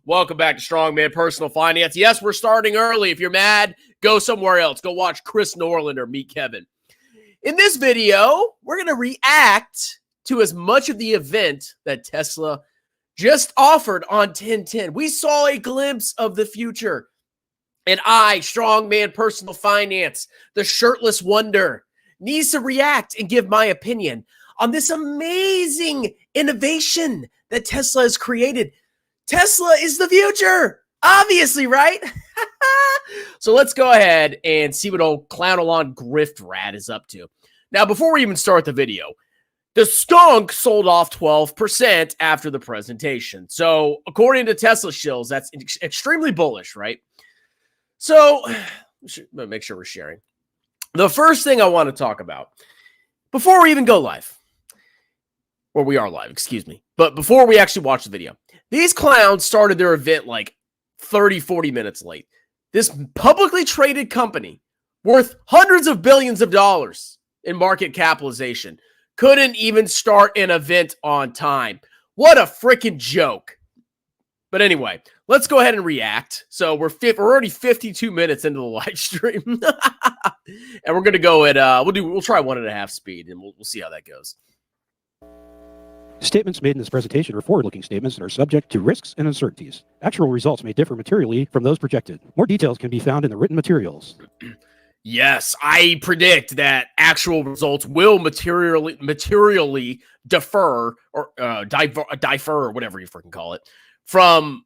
Welcome back to Strongman Personal Finance. Yes, we're starting early. If you're mad, go somewhere else. Go watch Chris Norland or Meet Kevin. In this video, we're going to react to as much of the event that Tesla just offered on 10/10. We saw a glimpse of the future. And I, Strongman Personal Finance, the shirtless wonder, needs to react and give my opinion on this amazing innovation that Tesla has created. Tesla is the future, obviously, right? So let's go ahead and see what old Clown Elon Grift Rat is up to. Now, before we even start the video, the skunk sold off 12% after the presentation. So according to Tesla shills, that's extremely bullish, right? So make sure we're sharing. The first thing I want to talk about before we even go live, or we are live, excuse me, but before we actually watch the video, these clowns started their event like 30, 40 minutes late. This publicly traded company worth hundreds of billions of dollars in market capitalization couldn't even start an event on time. What a freaking joke. But anyway, let's go ahead and react. So we're already 52 minutes into the live stream. And we're going to go at, we'll try 1.5 speed and we'll see how that goes. Statements made in this presentation are forward-looking statements and are subject to risks and uncertainties. Actual results may differ materially from those projected. More details can be found in the written materials. Yes, I predict that actual results will materially differ or differ or whatever you freaking call it from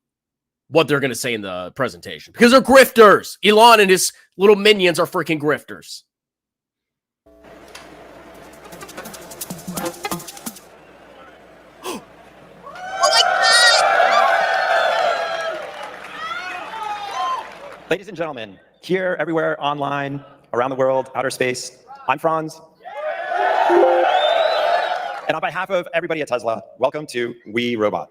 what they're going to say in the presentation because they're grifters. Elon and his little minions are freaking grifters. Ladies and gentlemen, here, everywhere, online, around the world, outer space, I'm Franz. And on behalf of everybody at Tesla, welcome to We Robot.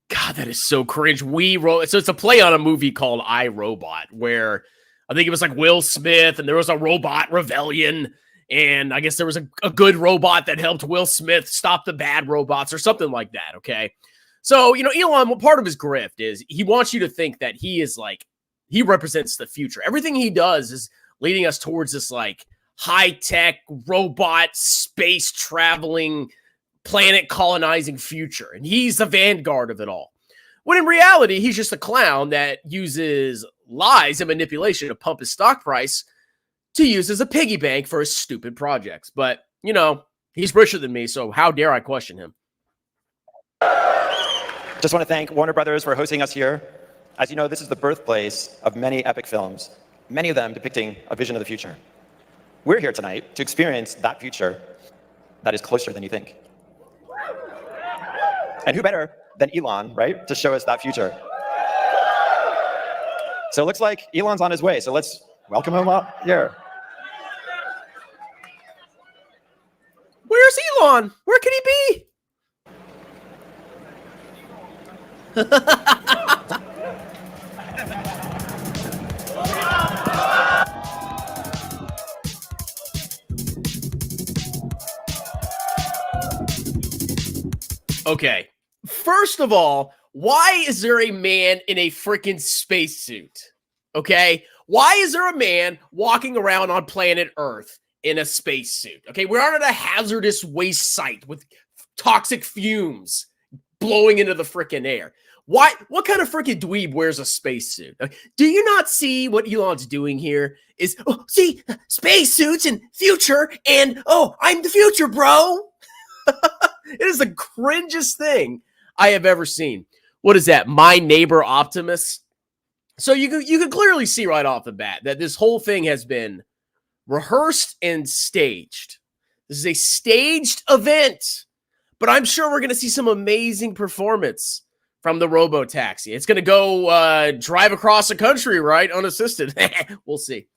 God, that is so cringe. So it's a play on a movie called I, Robot, where I think it was like Will Smith and there was a robot rebellion. And I guess there was a good robot that helped Will Smith stop the bad robots or something like that, okay? So, you know, Elon, part of his grift is he wants you to think that he is like, he represents the future. Everything he does is leading us towards this like high-tech robot space traveling planet colonizing future. And he's the vanguard of it all. When in reality, he's just a clown that uses lies and manipulation to pump his stock price to use as a piggy bank for his stupid projects. But, you know, he's richer than me, so how dare I question him? Just want to thank Warner Brothers for hosting us here. As you know, this is the birthplace of many epic films, many of them depicting a vision of the future. We're here tonight to experience that future that is closer than you think. And who better than Elon, right, to show us that future? So it looks like Elon's on his way, so let's welcome him up here. Where's Elon? Where could he be? Okay, first of all, why is there a man in a freaking spacesuit? Okay, why is there a man walking around on planet Earth in a spacesuit? Okay, we're on a hazardous waste site with toxic fumes blowing into the freaking air. Why? What kind of freaking dweeb wears a spacesuit? Do you not see what Elon's doing here? Is, oh, see, spacesuits and future, and oh, I'm the future, bro. It is the cringiest thing I have ever seen. What is that? My neighbor Optimus? So you can clearly see right off the bat that this whole thing has been rehearsed and staged. This is a staged event, but I'm sure we're going to see some amazing performance from the RoboTaxi. It's going to go drive across the country, right? Unassisted. We'll see.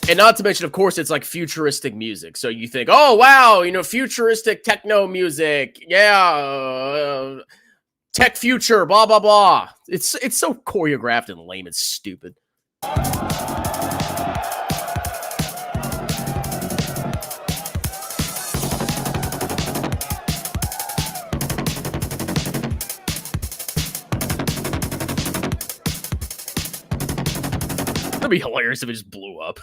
And not to mention, of course, it's like futuristic music. So you think, oh, wow, you know, futuristic techno music. Yeah. Tech future, blah, blah, blah. It's so choreographed and lame. It's stupid. That'd be hilarious if it just blew up.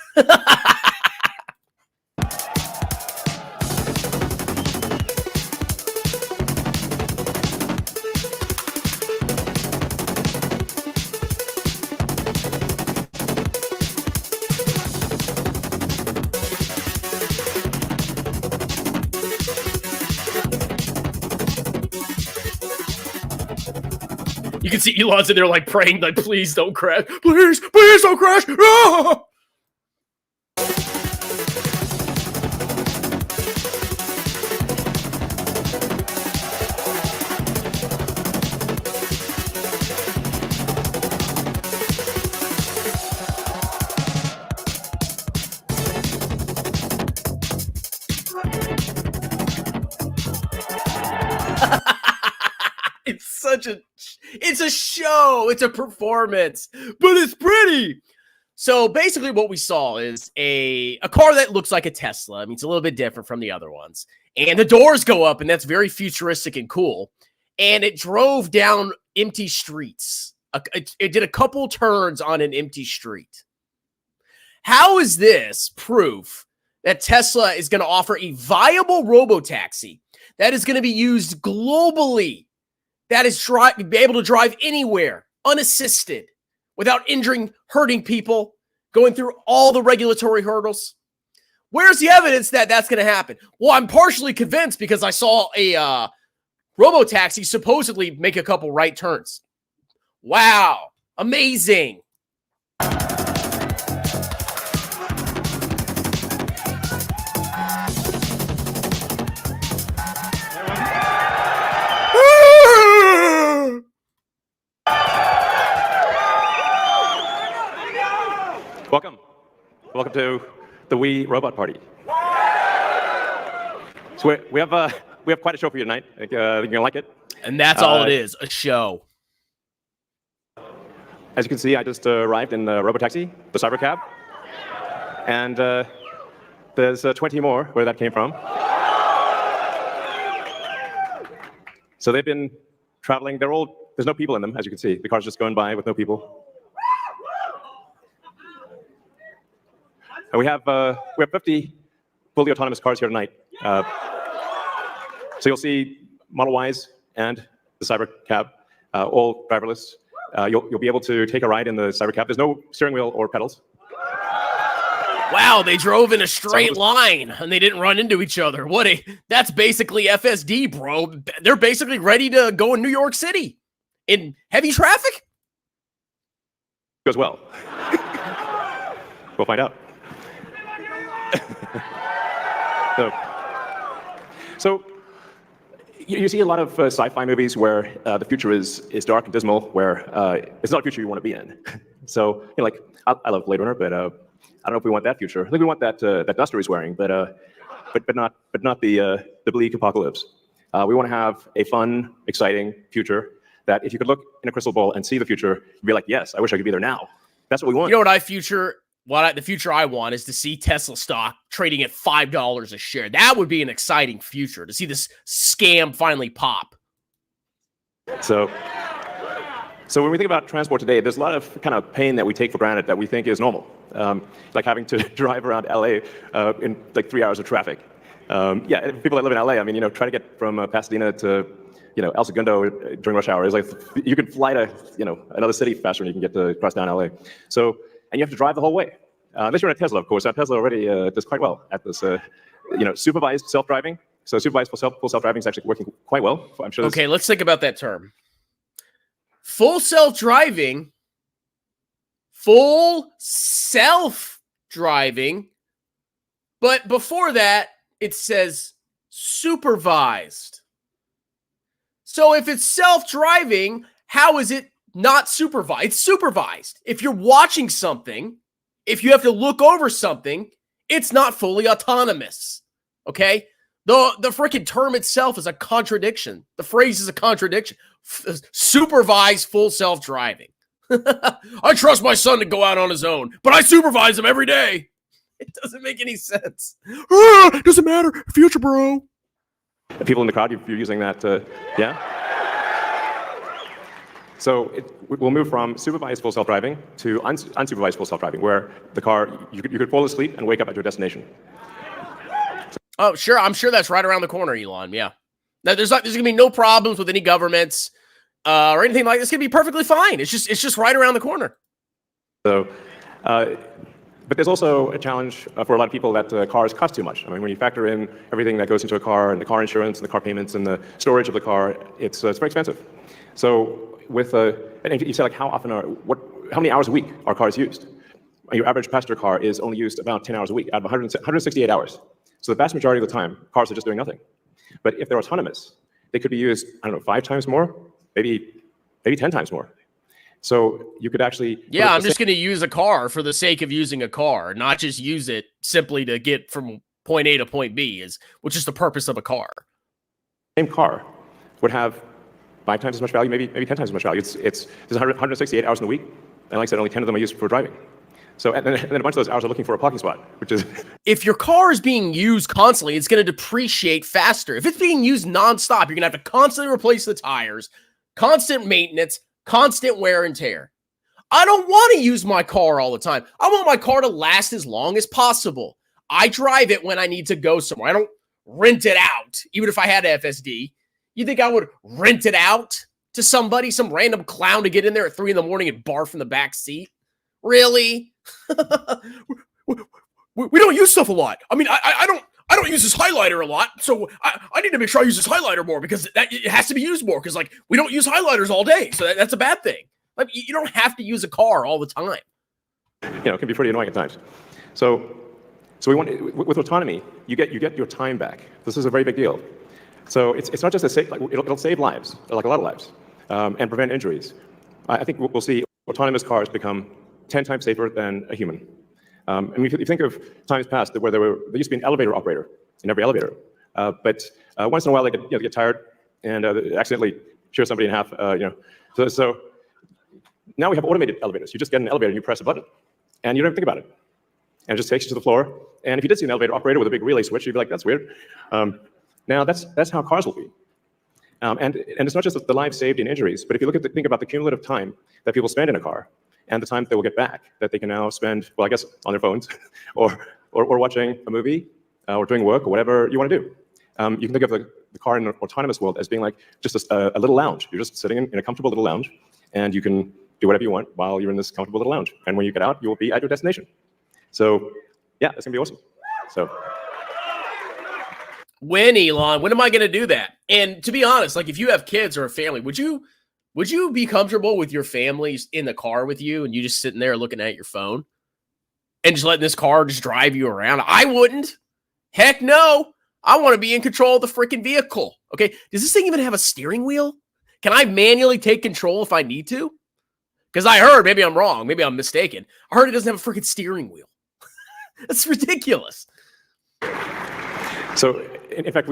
You can see Elon's in there like praying, like, please don't crash. Please don't crash. Ah! It's a show, it's a performance, but it's pretty. So basically what we saw is a car that looks like a Tesla. I mean, it's a little bit different from the other ones. And the doors go up, and that's very futuristic and cool. And it drove down empty streets. It did a couple turns on an empty street. How is this proof that Tesla is going to offer a viable RoboTaxi that is going to be used globally? That is be able to drive anywhere, unassisted, without hurting people, going through all the regulatory hurdles. Where's the evidence that that's going to happen? Well, I'm partially convinced because I saw a RoboTaxi supposedly make a couple right turns. Wow, amazing. Welcome to the Wii Robot Party. So we have quite a show for you tonight. I think you're gonna like it. And that's all it is, a show. As you can see, I just arrived in the RoboTaxi, the Cybercab, and there's 20 more where that came from. So they've been traveling. There's no people in them, as you can see. The car's just going by with no people. And we have 50 fully autonomous cars here tonight. So you'll see Model Ys and the Cybercab, all driverless. You'll be able to take a ride in the Cybercab. There's no steering wheel or pedals. Wow, they drove in a straight line and they didn't run into each other. That's basically FSD, bro. They're basically ready to go in New York City in heavy traffic. Goes well. We'll find out. So you see a lot of sci-fi movies where the future is dark and dismal, where it's not a future you want to be in. So like I love Blade Runner, but I don't know if we want that future. I think we want that duster he's wearing, but not the bleak apocalypse. We want to have a fun, exciting future that if you could look in a crystal ball and see the future, you'd be like, yes, I wish I could be there now. That's what we want. You know what the future I want is to see Tesla stock trading at $5 a share. That would be an exciting future to see this scam finally pop. So when we think about transport today, there's a lot of kind of pain that we take for granted that we think is normal, like having to drive around LA in like 3 hours of traffic. Yeah, people that live in LA, I mean, try to get from Pasadena to El Segundo during rush hour is like you can fly to another city faster than you can get to cross down LA. And you have to drive the whole way. Unless you're in a Tesla, of course. Now, Tesla already does quite well at this, supervised self-driving. So supervised full self-driving is actually working quite well. I'm sure. Okay, let's think about that term. Full self-driving, but before that, it says supervised. So if it's self-driving, how is it not supervised? It's supervised. If you're watching something, if you have to look over something, it's not fully autonomous. Okay? The freaking term itself is a contradiction. The phrase is a contradiction. Supervised full self-driving. I trust my son to go out on his own, but I supervise him every day. It doesn't make any sense. Doesn't matter. Future, bro. People in the crowd, you're using that, yeah? So we'll move from supervised full self-driving to unsupervised full self-driving, where the car, you could fall asleep and wake up at your destination. Oh, sure. I'm sure that's right around the corner, Elon. Yeah. Now, there's going to be no problems with any governments or anything like this. It's going to be perfectly fine. It's just right around the corner. So, but there's also a challenge for a lot of people that cars cost too much. I mean, when you factor in everything that goes into a car and the car insurance and the car payments and the storage of the car, it's very expensive. So with and you say like how many hours a week are cars used? Your average passenger car is only used about 10 hours a week out of 168 hours. So the vast majority of the time, cars are just doing nothing. But if they're autonomous, they could be used, I don't know, 5 times more, maybe 10 times more. So you could actually... Yeah, I'm just going to use a car for the sake of using a car, not just use it simply to get from point A to point B, which is the purpose of a car. Same car would have 5 times as much value, maybe 10 times as much value. There's 168 hours in a week, and like I said, only 10 of them are used for driving. So and then a bunch of those hours are looking for a parking spot, which is... If your car is being used constantly, it's going to depreciate faster. If it's being used nonstop, you're going to have to constantly replace the tires, constant maintenance, constant wear and tear. I don't want to use my car all the time. I want my car to last as long as possible. I drive it when I need to go somewhere. I don't rent it out, even if I had FSD. You think I would rent it out to somebody, some random clown to get in there at 3 in the morning and barf in the back seat? Really? we don't use stuff a lot. I mean, I don't use this highlighter a lot, so I need to make sure I use this highlighter more because it has to be used more because, like, we don't use highlighters all day, so that's a bad thing. Like, you don't have to use a car all the time. It can be pretty annoying at times. So we want, with autonomy, you get your time back. This is a very big deal. So it's not just it'll save lives, like a lot of lives, and prevent injuries. I think we'll see autonomous cars become 10 times safer than a human. And if you think of times past where there used to be an elevator operator in every elevator, but once in a while they get tired and accidentally shear somebody in half. So now we have automated elevators. You just get in an elevator and you press a button, and you don't even think about it, and it just takes you to the floor. And if you did see an elevator operator with a big relay switch, you'd be like, "That's weird." Now that's how cars will be. And it's not just the lives saved in injuries, but if you think about the cumulative time that people spend in a car, and the time they will get back that they can now spend, well, I guess, on their phones, or watching a movie, or doing work, or whatever you want to do. You can think of the car in an autonomous world as being like just a little lounge. You're just sitting in a comfortable little lounge, and you can do whatever you want while you're in this comfortable little lounge. And when you get out, you will be at your destination. So, yeah, that's going to be awesome. So... When, Elon? When am I going to do that? And to be honest, like, if you have kids or a family, would you be comfortable with your family in the car with you and you just sitting there looking at your phone and just letting this car just drive you around? I wouldn't. Heck no. I want to be in control of the freaking vehicle. Okay. Does this thing even have a steering wheel? Can I manually take control if I need to? Because I heard, maybe I'm wrong, maybe I'm mistaken, I heard it doesn't have a freaking steering wheel. That's ridiculous. So, in fact,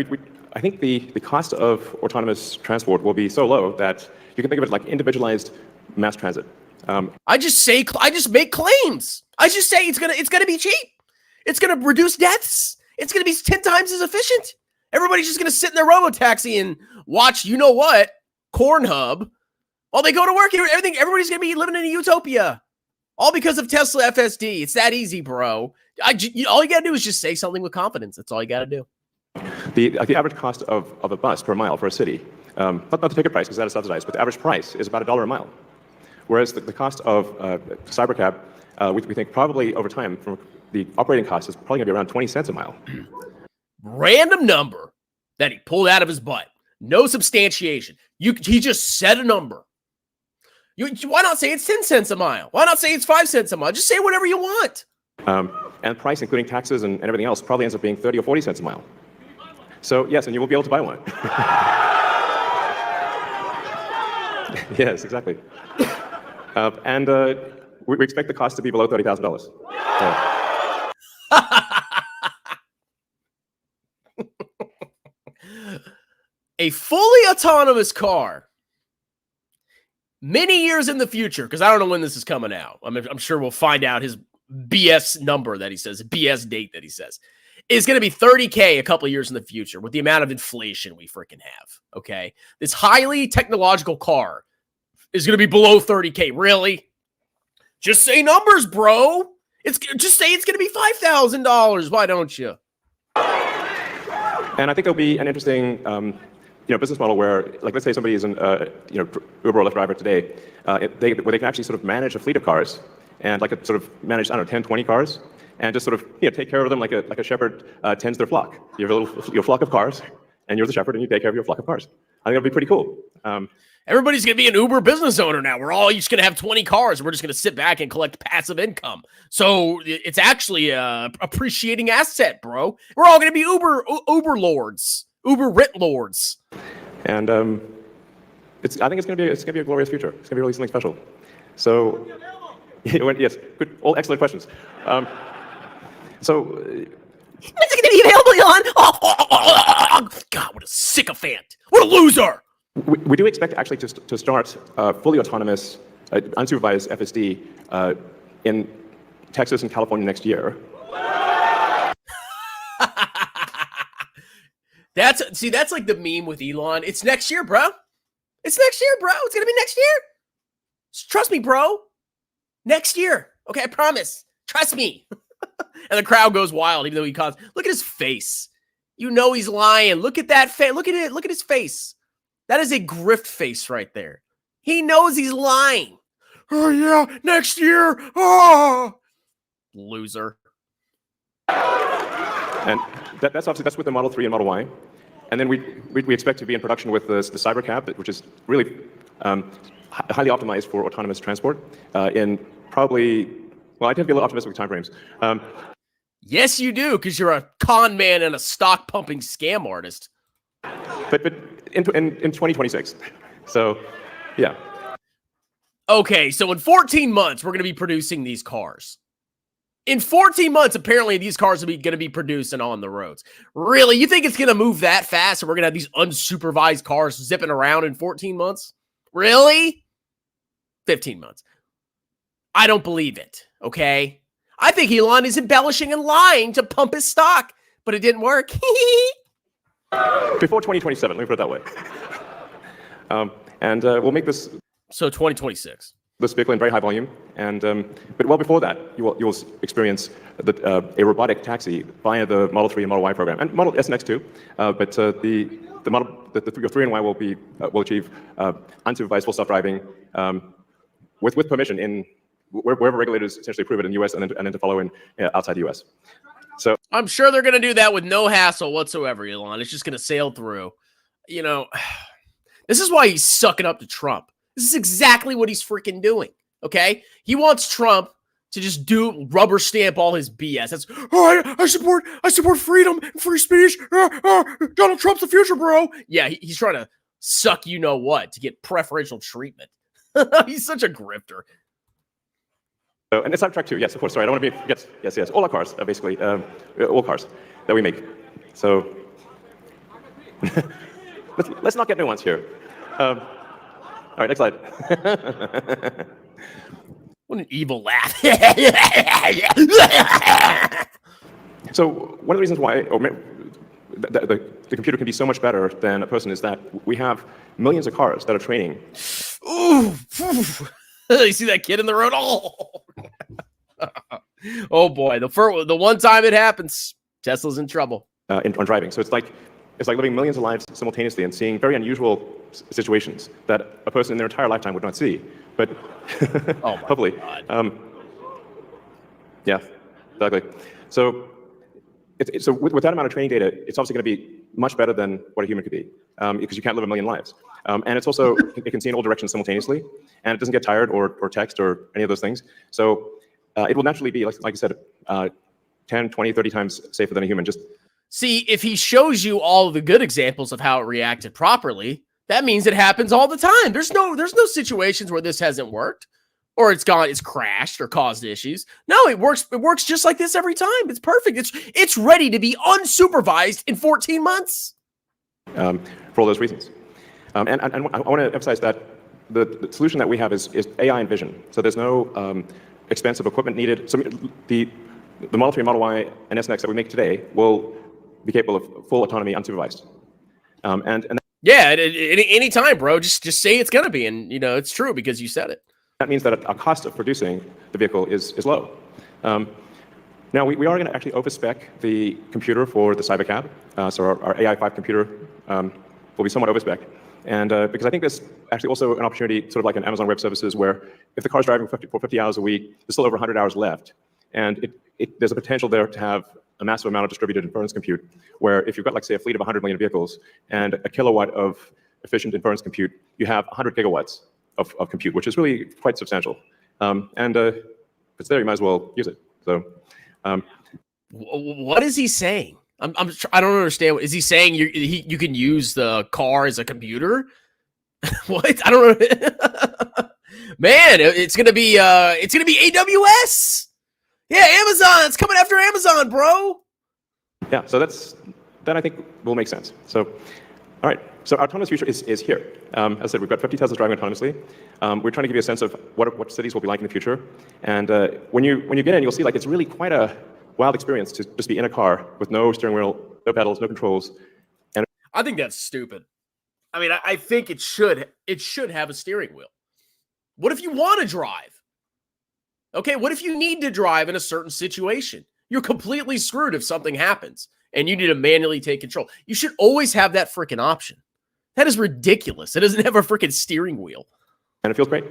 I think the cost of autonomous transport will be so low that you can think of it like individualized mass transit. I just make claims. I just say it's gonna be cheap. It's gonna reduce deaths. It's gonna be 10 times as efficient. Everybody's just gonna sit in their RoboTaxi and watch, you know what, Cornhub, while they go to work. Everybody's gonna be living in a utopia, all because of Tesla FSD. It's that easy, bro. All you gotta do is just say something with confidence. That's all you gotta do. The average cost of a bus per mile for a city, not the ticket price because that is subsidized, but the average price is about $1 a mile. Whereas the cost of Cybercab, we think probably over time, from the operating cost is probably going to be around 20 cents a mile. Random number that he pulled out of his butt. No substantiation. He just said a number. Why not say it's 10 cents a mile? Why not say it's 5 cents a mile? Just say whatever you want. And price, including taxes and everything else, probably ends up being 30 or 40 cents a mile. So yes, and you will be able to buy one. Yes, exactly. And we expect the cost to be below $30,000. A fully autonomous car, many years in the future, because I don't know when this is coming out. I'm sure we'll find out his BS number that he says, BS date that he says, is going to be $30K a couple of years in the future with the amount of inflation we freaking have, okay? This highly technological car, is going to be below 30K. Really? Just say numbers, bro. Just say it's going to be $5,000. Why don't you? And I think there'll be an interesting, business model where, like, let's say somebody is an, Uber or Lyft driver today, where they can actually sort of manage a fleet of cars and like sort of manage, 10, 20 cars, and just sort of take care of them like a shepherd tends their flock. You have your flock of cars, and you're the shepherd, and you take care of your flock of cars. I think that'd be pretty cool. Everybody's going to be an Uber business owner now. We're all just going to have 20 cars, and we're just going to sit back and collect passive income. So it's actually a appreciating asset, bro. We're all going to be Uber lords, Uber rent lords. And I think it's going to be a glorious future. It's going to be really something special. So, yes, good, all excellent questions. So. Is it going to be available on? God, what a sycophant! What a loser! We do expect actually to start fully autonomous, unsupervised FSD in Texas and California next year. That's like the meme with Elon. It's next year, bro. It's next year, bro. It's gonna be next year. Trust me, bro. Next year. Okay, I promise. Trust me. And the crowd goes wild, even though he calls. Look at his face. You know he's lying. Look at that face. Look at it. Look at his face. That is a grift face right there. He knows he's lying. Oh, yeah, next year. Oh, loser. And that's obviously, that's with the Model 3 and Model Y. And then we expect to be in production with the Cybercab, which is really highly optimized for autonomous transport in probably, well, I tend to be a little optimistic with timeframes. Yes, you do, because you're a con man and a stock pumping scam artist. But in 2026. So, yeah. Okay, so in 14 months, we're going to be producing these cars. In 14 months, apparently, these cars are going to be produced and on the roads. Really? You think it's going to move that fast and we're going to have these unsupervised cars zipping around in 14 months? Really? 15 months. I don't believe it, okay? I think Elon is embellishing and lying to pump his stock, but it didn't work. Before 2027, let me put it that way. We'll make this. So 2026. This vehicle in very high volume, but well before that, you will experience a robotic taxi via the Model 3 and Model Y program, and Model S and X too. But your 3 and Y will achieve unsupervised full self-driving with permission in wherever regulators essentially approve it in the US and then to follow in outside the US. So I'm sure they're going to do that with no hassle whatsoever, Elon. It's just going to sail through. You know, this is why he's sucking up to Trump. This is exactly what he's freaking doing, okay? He wants Trump to just rubber stamp all his BS. That's, I support freedom and free speech. Donald Trump's the future, bro. Yeah, he's trying to suck you-know-what to get preferential treatment. He's such a grifter. And it's Cybertruck too. Yes, of course. Sorry, I don't want to be. Yes. All our cars, basically, all cars that we make. So let's not get nuanced here. All right, next slide. What an evil laugh. So one of the reasons why the computer can be so much better than a person is that we have millions of cars that are training. Ooh. You see that kid in the road? Oh boy, the one time it happens, Tesla's in trouble. On driving. So it's like living millions of lives simultaneously and seeing very unusual situations that a person in their entire lifetime would not see. But oh hopefully, yeah, exactly. So with that amount of training data, it's obviously going to be much better than what a human could be, because you can't live a million lives. And it's also, it can see in all directions simultaneously, and it doesn't get tired or text or any of those things. So it will naturally be, like I said, 10, 20, 30 times safer than a human. Just see, if he shows you all of the good examples of how it reacted properly, that means it happens all the time. There's no situations where this hasn't worked, or it's crashed or caused issues. No, it works. It works just like this every time. It's perfect. It's ready to be unsupervised in 14 months. For all those reasons. And I want to emphasize that the solution that we have is AI and vision. So there's no expensive equipment needed. So the Model 3, Model Y, and S and X that we make today will be capable of full autonomy unsupervised. And Yeah, any time, bro. Just say it's gonna be, and it's true because you said it. That means that a cost of producing the vehicle is low. Now, we are going to actually overspec the computer for the Cybercab. So our AI5 computer will be somewhat overspec. And because I think there's actually also an opportunity, sort of like in Amazon Web Services, where if the car's driving for 50 hours a week, there's still over 100 hours left. And there's a potential there to have a massive amount of distributed inference compute, where if you've got, like, say, a fleet of 100 million vehicles and a kilowatt of efficient inference compute, you have 100 gigawatts of compute, which is really quite substantial. And if it's there, you might as well use it. So, what is he saying? I don't understand. Is he saying you can use the car as a computer? What? I don't know. Man, it's gonna be AWS. Yeah, Amazon. It's coming after Amazon, bro. Yeah. So that I think will make sense. So, all right. So our autonomous future is here. As I said, we've got 50 Teslas driving autonomously. We're trying to give you a sense of what cities will be like in the future. And when you get in, you'll see, like, it's really quite a wild experience to just be in a car with no steering wheel, no pedals, no controls. And I think that's stupid. I mean, I think it should have a steering wheel. What if you want to drive? Okay, what if you need to drive in a certain situation? You're completely screwed if something happens and you need to manually take control. You should always have that freaking option. That is ridiculous. It doesn't have a freaking steering wheel. And it feels great.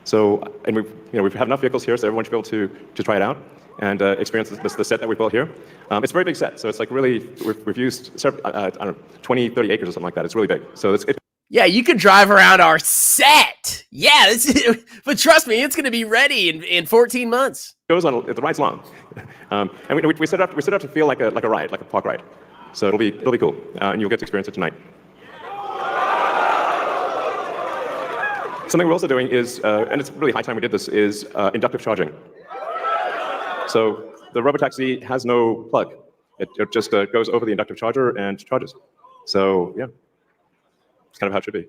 So we have enough vehicles here so everyone should be able to try it out and experience the set that we built here. It's a very big set, so it's like really, we've used several, I don't know, 20, 30 acres or something like that. It's really big. So yeah, you could drive around our set. Yeah, but trust me, it's going to be ready in 14 months. It goes on. The ride's long, and we set up to feel like a ride, like a park ride. So it'll be cool, and you'll get to experience it tonight. Something we're also doing is, and it's really high time we did this, is inductive charging. So the RoboTaxi has no plug. It just goes over the inductive charger and charges. So yeah. It's kind of how it should be.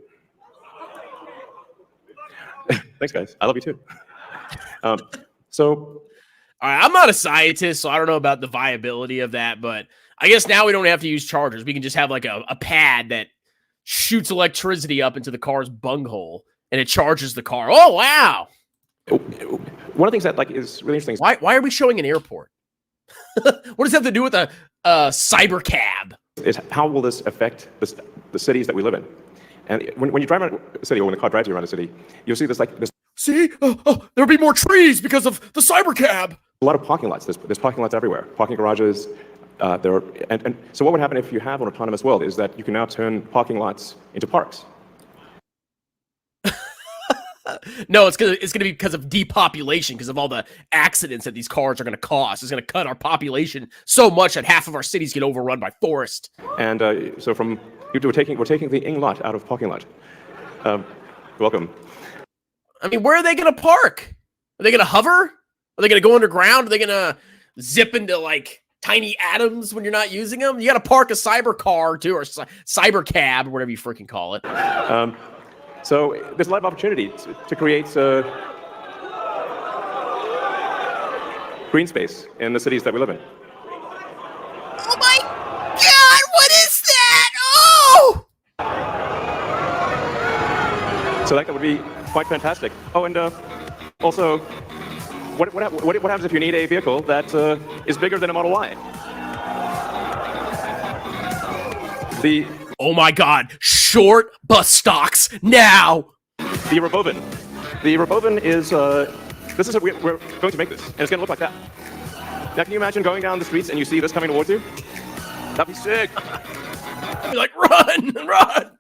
Thanks, guys. I love you too. So, all right, I'm not a scientist, so I don't know about the viability of that, but I guess now we don't have to use chargers. We can just have like a pad that shoots electricity up into the car's bunghole, and it charges the car. Oh, wow. One of the things that is really interesting is why are we showing an airport? What does that have to do with a Cybercab? Is how will this affect the cities that we live in? And when you drive around a city, or when the car drives you around a city, you'll see this See, there'll be more trees because of the Cybercab. A lot of parking lots. There's parking lots everywhere. Parking garages. And so what would happen if you have an autonomous world is that you can now turn parking lots into parks. No, it's gonna be because of depopulation, because of all the accidents that these cars are gonna cause. It's gonna cut our population so much that half of our cities get overrun by forest. And so we're taking the ing lot out of parking lot. Welcome. I mean, where are they gonna park? Are they gonna hover? Are they gonna go underground? Are they gonna zip into like tiny atoms when you're not using them? You gotta park a cyber car too, or cybercab, or whatever you freaking call it. So there's a lot of opportunity to create green space in the cities that we live in. Oh my God! What is that? Oh! So that would be quite fantastic. Oh, and also, what happens if you need a vehicle that is bigger than a Model Y? Oh my God! Short bus stocks now. The Robovan. The Robovan is this is we're going to make this, and it's going to look like that. Now, can you imagine going down the streets and you see this coming towards you? That'd be sick. I'd be like, run, run.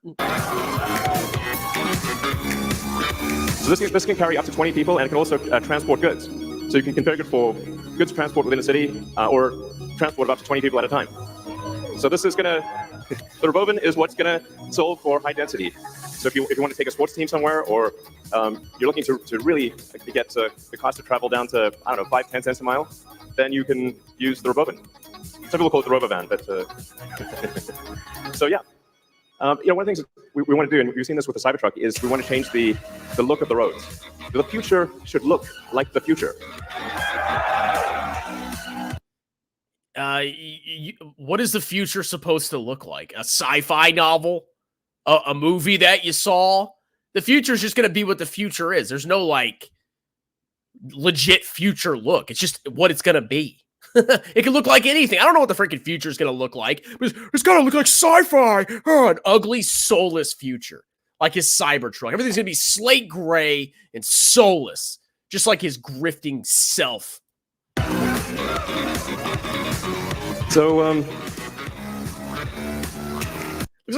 So this can carry up to 20 people, and it can also transport goods. So you can configure it for goods transport within a city, or transport up to 20 people at a time. So this is gonna. The Robovan is what's going to solve for high density. So if you want to take a sports team somewhere, or you're looking to really get the cost of travel down to, I don't know, 5-10 cents a mile, then you can use the Robovan. Some people call it the Robovan, but so yeah. One of the things we want to do, and we've seen this with the Cybertruck, is we want to change the look of the roads. The future should look like the future. what is the future supposed to look like? A sci-fi novel? A movie that you saw? The future is just going to be what the future is. There's no like legit future look. It's just what it's going to be. It can look like anything. I don't know what the freaking future is going to look like, but it's got to look like sci-fi. Oh, an ugly, soulless future. Like his Cybertruck. Everything's going to be slate gray and soulless. Just like his grifting self. So, looks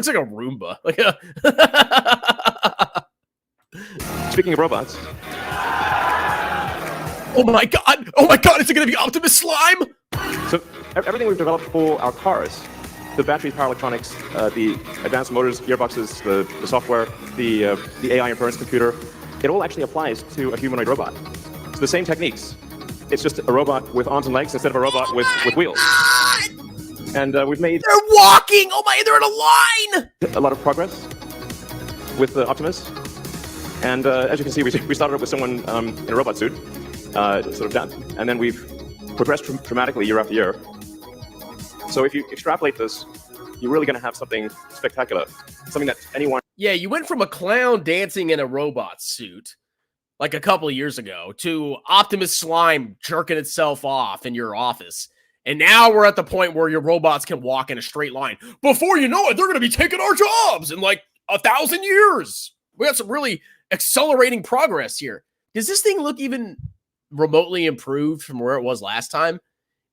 like a Roomba. Like a speaking of robots. Oh my god! Oh my god! Is it going to be Optimus slime? So everything we've developed for our cars, the batteries, power electronics, the advanced motors, gearboxes, the software, the AI inference computer, it all actually applies to a humanoid robot. It's the same techniques. It's just a robot with arms and legs instead of a robot with wheels. And we've made... They're walking! Oh my, they're in a line! A lot of progress with the Optimus. And as you can see, we started with someone in a robot suit, sort of done. And then we've progressed dramatically year after year. So if you extrapolate this, you're really going to have something spectacular. Something that anyone... Yeah, you went from a clown dancing in a robot suit, like a couple of years ago, to Optimus slime jerking itself off in your office. And now we're at the point where your robots can walk in a straight line. Before you know it, they're going to be taking our jobs in like 1,000 years. We got some really accelerating progress here. Does this thing look even remotely improved from where it was last time?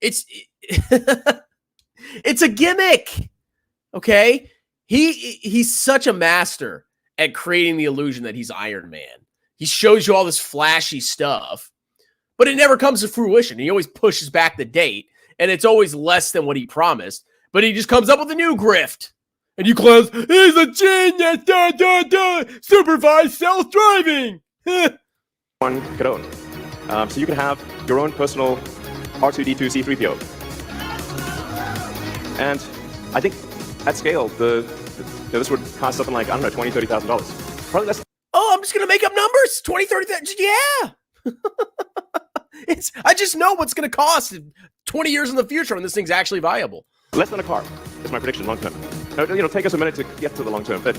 It's a gimmick. Okay? He's such a master at creating the illusion that he's Iron Man. He shows you all this flashy stuff, but it never comes to fruition. He always pushes back the date. And it's always less than what he promised. But he just comes up with a new grift. And you close, he's a genius! Supervised self-driving! One could own. So you can have your own personal R2-D2 C3PO. And I think at scale, this would cost something like, I don't know, $20,000, $30,000. Probably less. Oh, I'm just going to make up numbers. 20, 30,000. Yeah. I just know what's going to cost 20 years in the future when this thing's actually viable. Less than a car is my prediction long term. It'll take us a minute to get to the long term, but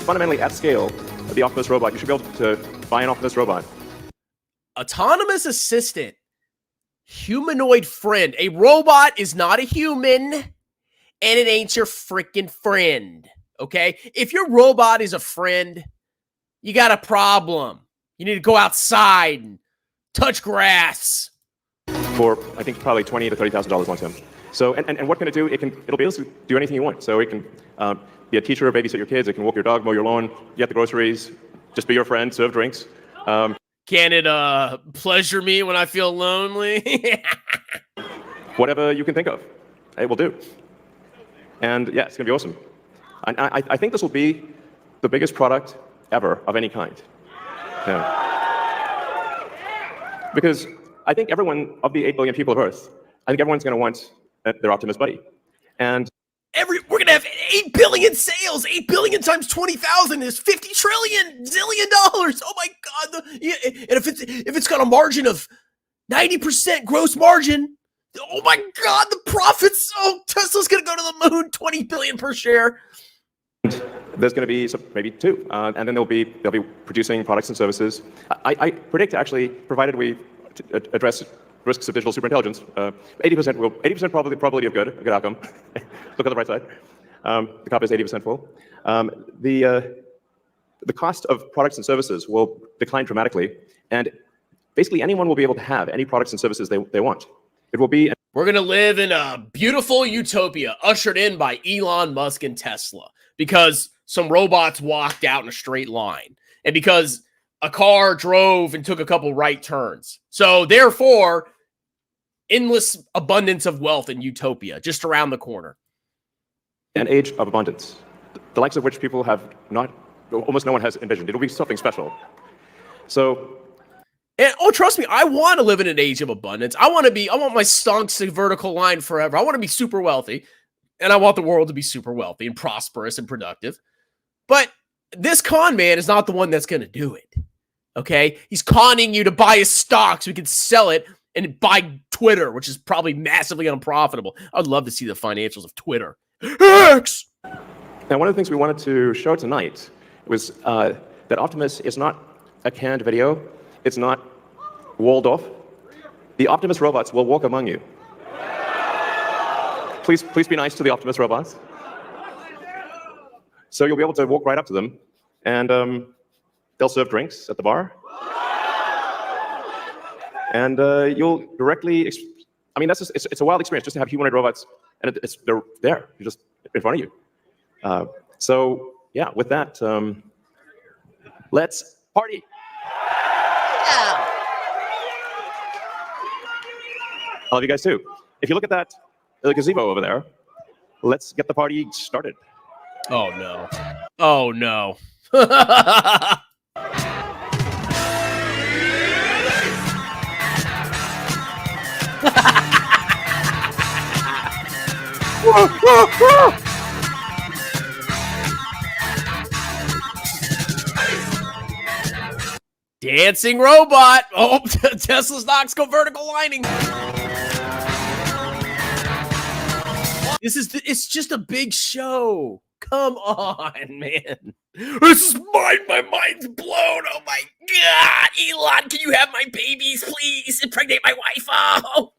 fundamentally at scale, the Optimus robot, you should be able to buy an Optimus robot. Autonomous assistant, humanoid friend. A robot is not a human, and it ain't your freaking friend. Okay, if your robot is a friend, you got a problem. You need to go outside and touch grass. For, I think, probably $20,000 to $30,000 long term. So, and what can it do? It'll be able to do anything you want. So it can be a teacher, babysit your kids. It can walk your dog, mow your lawn, get the groceries, just be your friend, serve drinks. Can it pleasure me when I feel lonely? Whatever you can think of, it will do. And yeah, it's going to be awesome. I think this will be the biggest product ever of any kind. Yeah. Because I think everyone of the 8 billion people of Earth, I think everyone's going to want their Optimus buddy. And we're going to have 8 billion sales. 8 billion times 20,000 is 50 trillion zillion dollars. Oh my God. And if it's got a margin of 90% gross margin, oh my God, the profits. Oh, Tesla's going to go to the moon, 20 billion per share. There's going to be maybe 2, and then they'll be producing products and services. I predict, actually, provided we address risks of digital superintelligence, 80% probability of good, a good outcome. Look at the right side. The cup is 80% full. The cost of products and services will decline dramatically, and basically anyone will be able to have any products and services they want. It will be. We're going to live in a beautiful utopia ushered in by Elon Musk and Tesla because some robots walked out in a straight line and because a car drove and took a couple right turns. So therefore, endless abundance of wealth in utopia just around the corner. An age of abundance, the likes of which people have almost no one has envisioned. It'll be something special. So. And, trust me, I want to live in an age of abundance. I want my stonks to vertical line forever. I want to be super wealthy, and I want the world to be super wealthy and prosperous and productive. But this con man is not the one that's going to do it, okay? He's conning you to buy his stock so he can sell it and buy Twitter, which is probably massively unprofitable. I'd love to see the financials of Twitter. X! And one of the things we wanted to show tonight was that Optimus is not a canned video. It's not walled off. The Optimus robots will walk among you. Please be nice to the Optimus robots. So you'll be able to walk right up to them, and they'll serve drinks at the bar. And you'll directly, I mean, that's just, it's a wild experience just to have humanoid robots, and they're there, you're just in front of you. So yeah, with that, let's party. I love you guys too. If you look at that gazebo over there, let's get the party started. Oh no. Oh no. Dancing robot. Oh, Tesla stocks go vertical lining. It's just a big show. Come on, man. This is mine. My mind's blown. Oh my God. Elon, can you have my babies, please? Impregnate my wife. Oh.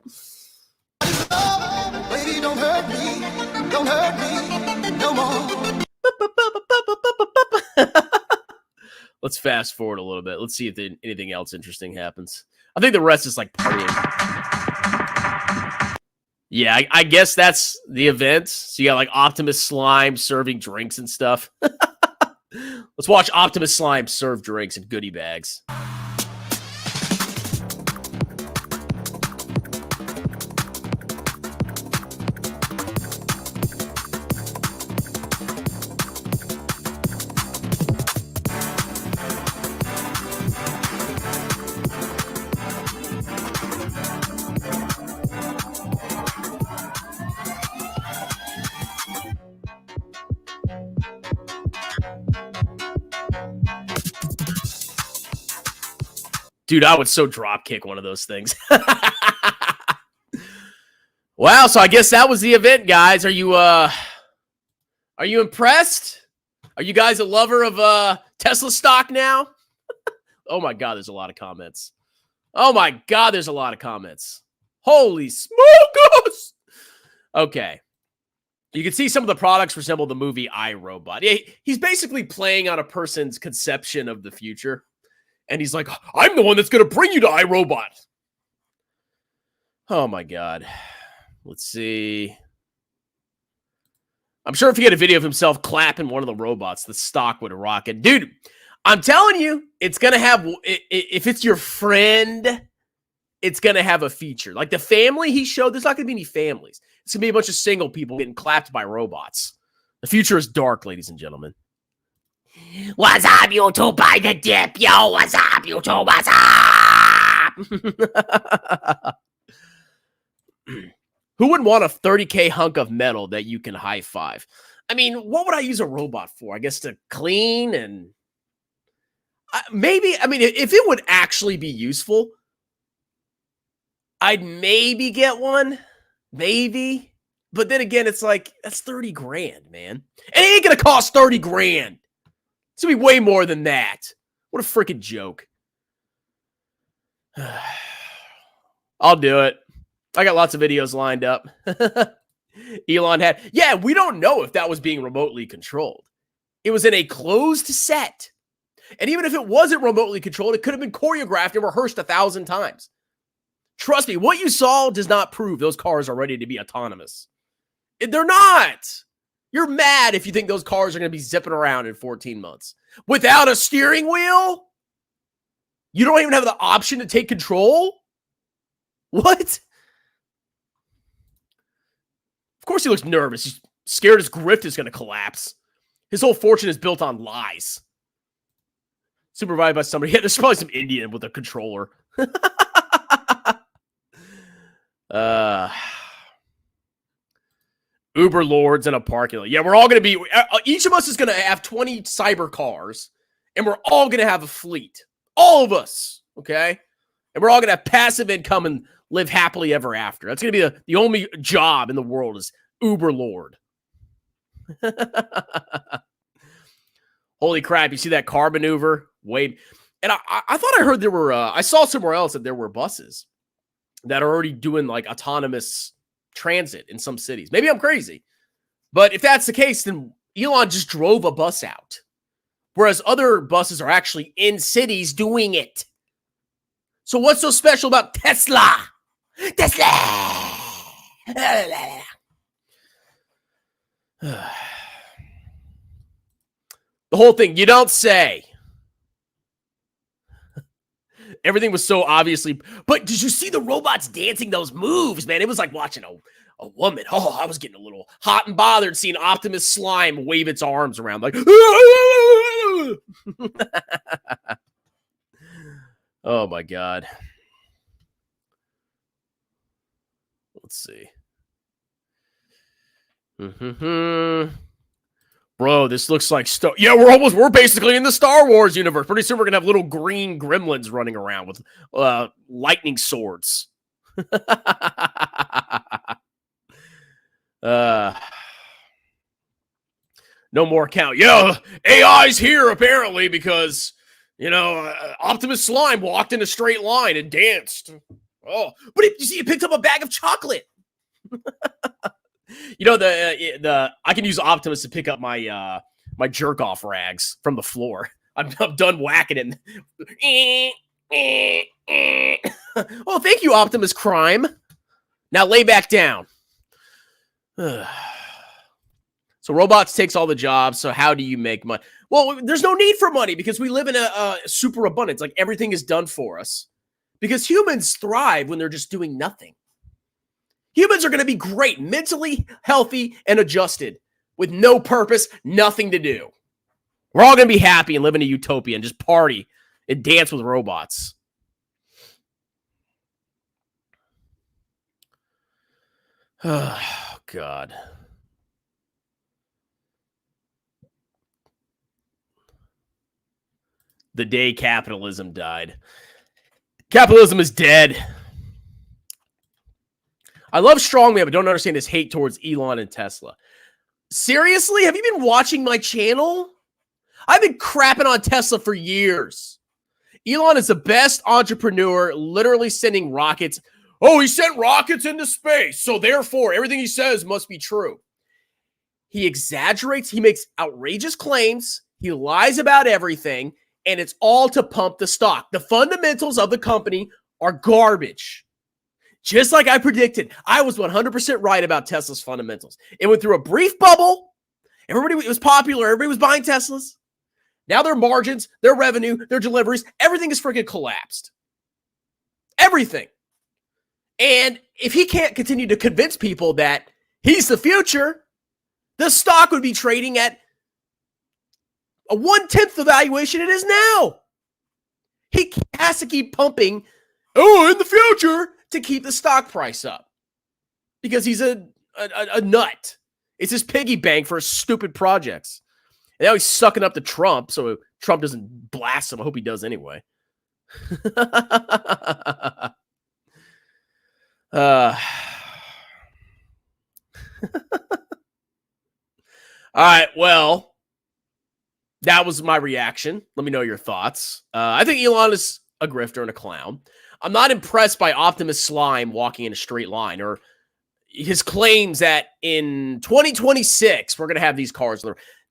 Baby, don't hurt me. Don't hurt me no more. Let's fast forward a little bit. Let's see if anything else interesting happens. I think the rest is like partying. Yeah, I guess that's the event. So you got like Optimus Slime serving drinks and stuff. Let's watch Optimus Slime serve drinks in goodie bags. Dude, I would so drop kick one of those things. Wow, so I guess that was the event, guys. Are you impressed? Are you guys a lover of Tesla stock now? Oh my God, there's a lot of comments. Oh my God, there's a lot of comments. Holy smokers! Okay. You can see some of the products resemble the movie iRobot. He's basically playing on a person's conception of the future. And he's like, I'm the one that's going to bring you to iRobot. Oh, my God. Let's see. I'm sure if he had a video of himself clapping one of the robots, the stock would rocket. Dude, I'm telling you, it's going to have, if it's your friend, it's going to have a feature. Like the family he showed, there's not going to be any families. It's going to be a bunch of single people getting clapped by robots. The future is dark, ladies and gentlemen. What's up, YouTube? Buy the dip, yo. What's up, YouTube? What's up? Who wouldn't want a 30K hunk of metal that you can high five? I mean, what would I use a robot for? I guess to clean and maybe, I mean, if it would actually be useful, I'd maybe get one. Maybe. But then again, it's like, that's 30 grand, man. And it ain't going to cost 30 grand. It's going to be way more than that. What a freaking joke. I'll do it. I got lots of videos lined up. Elon had... Yeah, we don't know if that was being remotely controlled. It was in a closed set. And even if it wasn't remotely controlled, it could have been choreographed and rehearsed 1,000 times. Trust me, what you saw does not prove those cars are ready to be autonomous. They're not. You're mad if you think those cars are going to be zipping around in 14 months. Without a steering wheel? You don't even have the option to take control? What? Of course he looks nervous. He's scared his grift is going to collapse. His whole fortune is built on lies. Supervised by somebody. Yeah, there's probably some Indian with a controller. Uber lords in a parking lot. Yeah, we're all going to be... Each of us is going to have 20 cyber cars, and we're all going to have a fleet. All of us, okay? And we're all going to have passive income and live happily ever after. That's going to be the only job in the world is Uber Lord. Holy crap. You see that car maneuver? Wait. And I thought I heard there were, I saw somewhere else that there were buses that are already doing like autonomous transit in some cities. Maybe I'm crazy. But if that's the case, then Elon just drove a bus out. Whereas other buses are actually in cities doing it. So what's so special about Tesla? Tesla! The whole thing, you don't say. Everything was so obviously, but did you see the robots dancing those moves, man? It was like watching a woman. Oh, I was getting a little hot and bothered seeing Optimus Slime wave its arms around like, oh my God. Let's see. Bro, this looks like yeah, we're basically in the Star Wars universe. Pretty soon we're gonna have little green gremlins running around with lightning swords. No more count. Yeah, AI's here apparently because Optimus Slime walked in a straight line and danced. Oh, but you see, it picked up a bag of chocolate. I can use Optimus to pick up my my jerk off rags from the floor. I'm done whacking it. Oh, thank you, Optimus Crime. Now lay back down. So robots takes all the jobs. So how do you make money? Well, there's no need for money because we live in a super abundance. Like everything is done for us because humans thrive when they're just doing nothing. Humans are going to be great, mentally healthy and adjusted with no purpose, nothing to do. We're all going to be happy and live in a utopia and just party and dance with robots. Oh, God. The day capitalism died. Capitalism is dead. I love strongman, but don't understand his hate towards Elon and Tesla. Seriously? Have you been watching my channel? I've been crapping on Tesla for years. Elon is the best entrepreneur, literally sending rockets. Oh, he sent rockets into space, so therefore everything he says must be true. He exaggerates. He makes outrageous claims. He lies about everything, and it's all to pump the stock. The fundamentals of the company are garbage. Just like I predicted, I was 100% right about Tesla's fundamentals. It went through a brief bubble. It was popular. Everybody was buying Teslas. Now their margins, their revenue, their deliveries, everything is freaking collapsed. Everything. And if he can't continue to convince people that he's the future, the stock would be trading at a 1/10 the valuation it is now. He has to keep pumping, in the future, to keep the stock price up. Because he's a nut. It's his piggy bank for his stupid projects. And now he's sucking up to Trump, so Trump doesn't blast him. I hope he does anyway. All right, well, that was my reaction. Let me know your thoughts. I think Elon is a grifter and a clown. I'm not impressed by Optimus Slime walking in a straight line or his claims that in 2026, we're going to have these cars.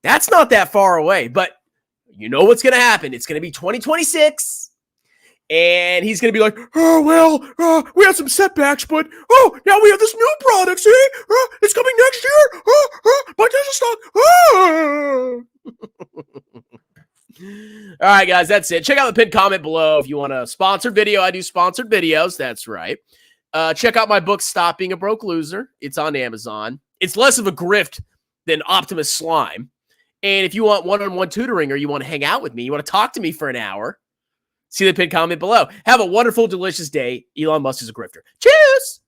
That's not that far away, but you know what's going to happen. It's going to be 2026, and he's going to be like, we had some setbacks, but, now we have this new product, see? It's coming next year. Buy Tesla stock. All right, guys, that's it. Check out the pinned comment below if you want a sponsored video. I do sponsored videos. That's right. Check out my book, Stop Being a Broke Loser. It's on Amazon. It's less of a grift than Optimus Slime. And if you want one-on-one tutoring or you want to hang out with me, you want to talk to me for an hour, see the pinned comment below. Have a wonderful, delicious day. Elon Musk is a grifter. Cheers!